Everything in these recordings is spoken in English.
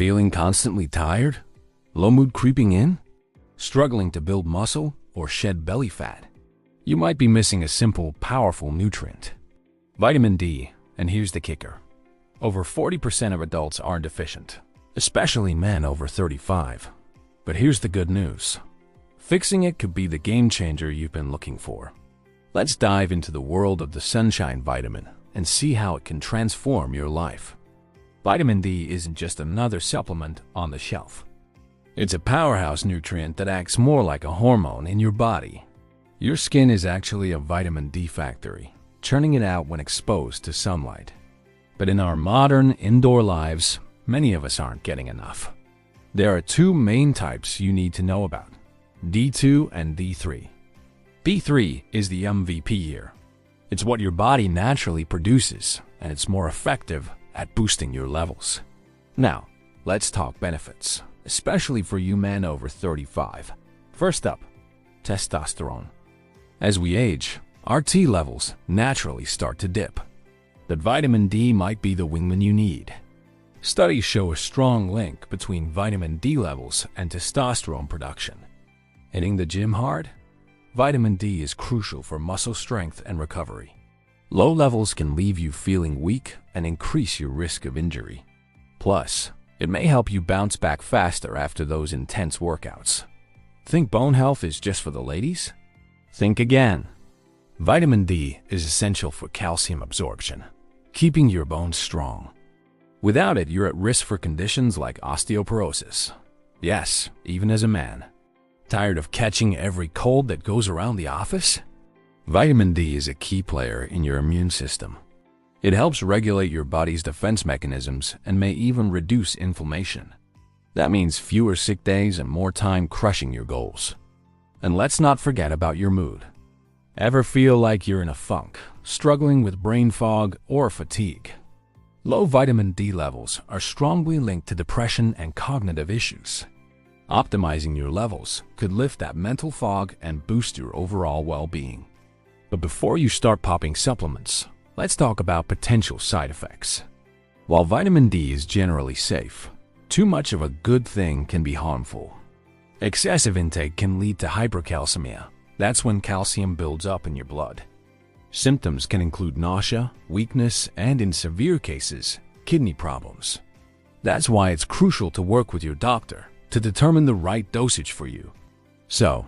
Feeling constantly tired? Low mood creeping in? Struggling to build muscle or shed belly fat? You might be missing a simple, powerful nutrient. Vitamin D, and here's the kicker. Over 40% of adults are deficient, especially men over 35. But here's the good news. Fixing it could be the game changer you've been looking for. Let's dive into the world of the sunshine vitamin and see how it can transform your life. Vitamin D isn't just another supplement on the shelf. It's a powerhouse nutrient that acts more like a hormone in your body. Your skin is actually a vitamin D factory, churning it out when exposed to sunlight. But in our modern indoor lives, many of us aren't getting enough. There are two main types you need to know about: D2 and D3. D3 is the MVP here. It's what your body naturally produces, and it's more effective at boosting your levels. Now, let's talk benefits, especially for you men over 35. First up, testosterone. As we age, our T levels naturally start to dip. But vitamin D might be the wingman you need. Studies show a strong link between vitamin D levels and testosterone production. Hitting the gym hard? Vitamin D is crucial for muscle strength and recovery. Low levels can leave you feeling weak and increase your risk of injury. Plus, it may help you bounce back faster after those intense workouts. Think bone health is just for the ladies? Think again. Vitamin D is essential for calcium absorption, keeping your bones strong. Without it, you're at risk for conditions like osteoporosis. Yes, even as a man. Tired of catching every cold that goes around the office? Vitamin D is a key player in your immune system. It helps regulate your body's defense mechanisms and may even reduce inflammation. That means fewer sick days and more time crushing your goals. And let's not forget about your mood. Ever feel like you're in a funk, struggling with brain fog or fatigue? Low vitamin D levels are strongly linked to depression and cognitive issues. Optimizing your levels could lift that mental fog and boost your overall well-being. But before you start popping supplements, let's talk about potential side effects. While vitamin D is generally safe, too much of a good thing can be harmful. Excessive intake can lead to hypercalcemia. That's when calcium builds up in your blood. Symptoms can include nausea, weakness, and in severe cases, kidney problems. That's why it's crucial to work with your doctor to determine the right dosage for you. So,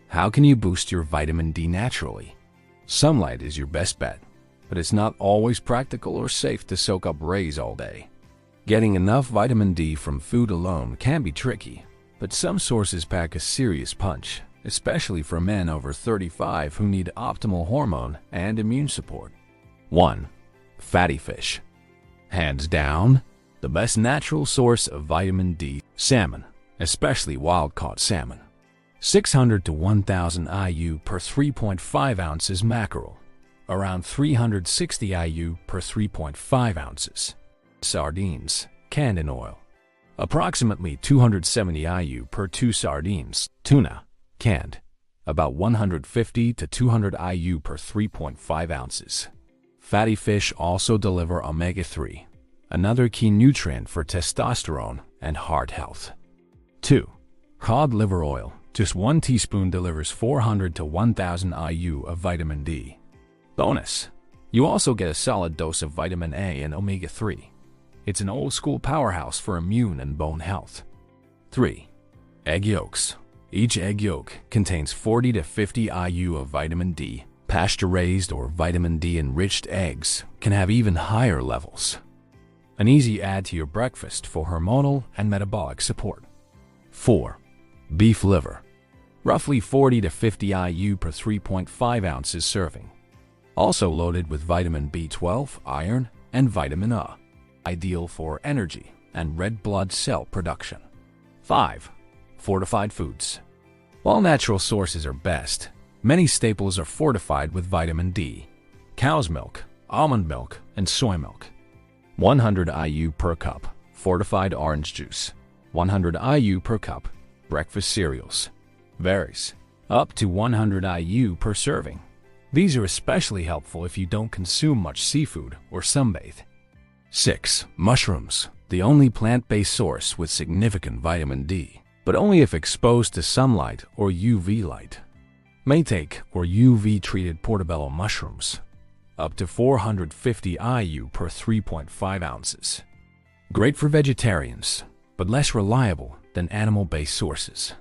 how can you boost your vitamin D naturally? Sunlight is your best bet, but it's not always practical or safe to soak up rays all day. Getting enough vitamin D from food alone can be tricky, but some sources pack a serious punch, especially for men over 35 who need optimal hormone and immune support. 1. Fatty fish. Hands down, the best natural source of vitamin D, salmon, especially wild-caught salmon. 600 to 1,000 IU per 3.5 ounces mackerel, around 360 IU per 3.5 ounces. Sardines, canned in oil. Approximately 270 IU per 2 sardines. Tuna, canned, about 150 to 200 IU per 3.5 ounces. Fatty fish also deliver omega-3, another key nutrient for testosterone and heart health. 2. Cod liver oil. Just 1 teaspoon delivers 400 to 1,000 IU of vitamin D. Bonus: you also get a solid dose of vitamin A and omega-3. It's an old-school powerhouse for immune and bone health. 3. Egg yolks. Each egg yolk contains 40 to 50 IU of vitamin D. Pasture-raised or vitamin D-enriched eggs can have even higher levels. An easy add to your breakfast for hormonal and metabolic support. 4. Beef liver. Roughly 40 to 50 IU per 3.5 ounces serving. Also loaded with vitamin B12, iron, and vitamin A. Ideal for energy and red blood cell production. 5. Fortified foods. While natural sources are best, many staples are fortified with vitamin D. Cow's milk, almond milk, and soy milk. 100 IU per cup, fortified orange juice. 100 IU per cup, breakfast cereals. Varies, up to 100 IU per serving. These are especially helpful if you don't consume much seafood or sunbathe. 6. Mushrooms. the only plant-based source with significant vitamin D, but only if exposed to sunlight or UV light. Maytake or UV-treated portobello mushrooms, up to 450 IU per 3.5 ounces. Great for vegetarians, but less reliable than animal-based sources.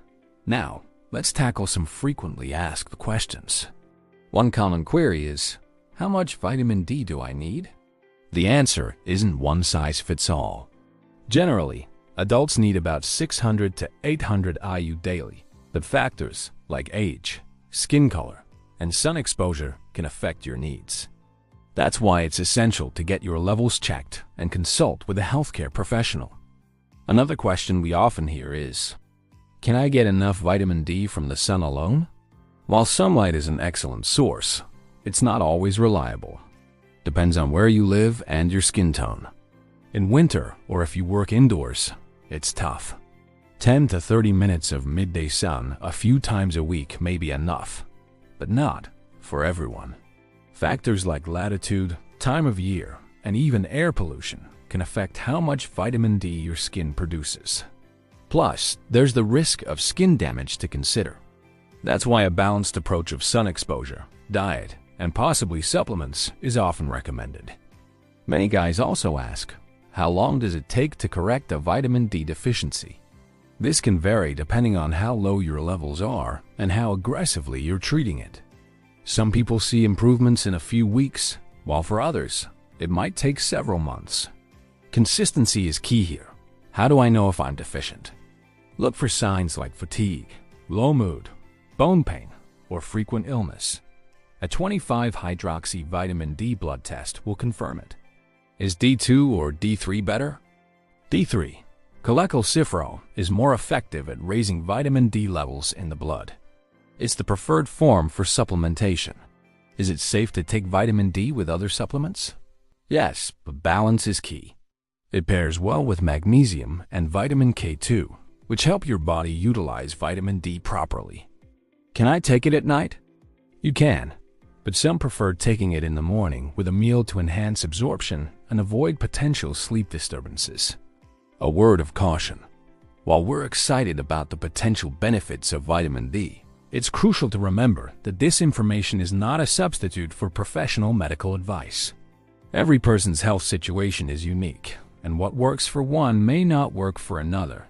Now, let's tackle some frequently asked questions. One common query is, how much vitamin D do I need? The answer isn't one size fits all. Generally, adults need about 600 to 800 IU daily, but factors like age, skin color, and sun exposure can affect your needs. That's why it's essential to get your levels checked and consult with a healthcare professional. Another question we often hear is, can I get enough vitamin D from the sun alone? While sunlight is an excellent source, it's not always reliable. Depends on where you live and your skin tone. In winter, or if you work indoors, it's tough. 10 to 30 minutes of midday sun a few times a week may be enough, but not for everyone. Factors like latitude, time of year, and even air pollution can affect how much vitamin D your skin produces. Plus, there's the risk of skin damage to consider. That's why a balanced approach of sun exposure, diet, and possibly supplements is often recommended. Many guys also ask, how long does it take to correct a vitamin D deficiency? This can vary depending on how low your levels are and how aggressively you're treating it. Some people see improvements in a few weeks, while for others, it might take several months. Consistency is key here. How do I know if I'm deficient? Look for signs like fatigue, low mood, bone pain, or frequent illness. A 25-hydroxy vitamin D blood test will confirm it. Is D2 or D3 better? D3, cholecalciferol, is more effective at raising vitamin D levels in the blood. It's the preferred form for supplementation. Is it safe to take vitamin D with other supplements? Yes, but balance is key. It pairs well with magnesium and vitamin K2, which help your body utilize vitamin D properly. Can I take it at night? You can, but some prefer taking it in the morning with a meal to enhance absorption and avoid potential sleep disturbances. A word of caution. While we're excited about the potential benefits of vitamin D, it's crucial to remember that this information is not a substitute for professional medical advice. Every person's health situation is unique, and what works for one may not work for another.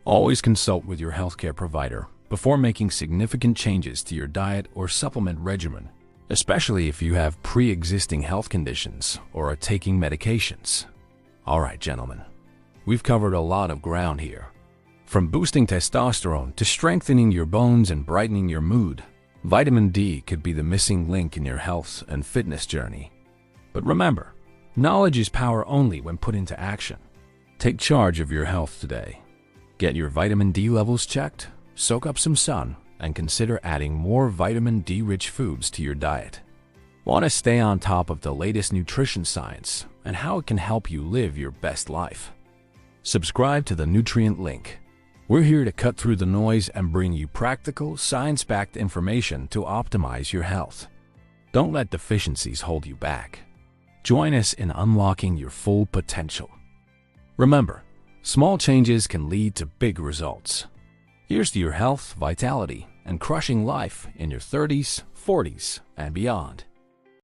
Always consult with your healthcare provider before making significant changes to your diet or supplement regimen, especially if you have pre-existing health conditions or are taking medications. All right, gentlemen, we've covered a lot of ground here. From boosting testosterone to strengthening your bones and brightening your mood, vitamin D could be the missing link in your health and fitness journey. But remember, knowledge is power only when put into action. Take charge of your health today. Get your vitamin D levels checked, soak up some sun, and consider adding more vitamin D-rich foods to your diet. Want to stay on top of the latest nutrition science and how it can help you live your best life? Subscribe to the Nutrient Link. We're here to cut through the noise and bring you practical, science-backed information to optimize your health. Don't let deficiencies hold you back. Join us in unlocking your full potential. Remember, small changes can lead to big results. Here's to your health, vitality, and crushing life in your 30s, 40s, and beyond.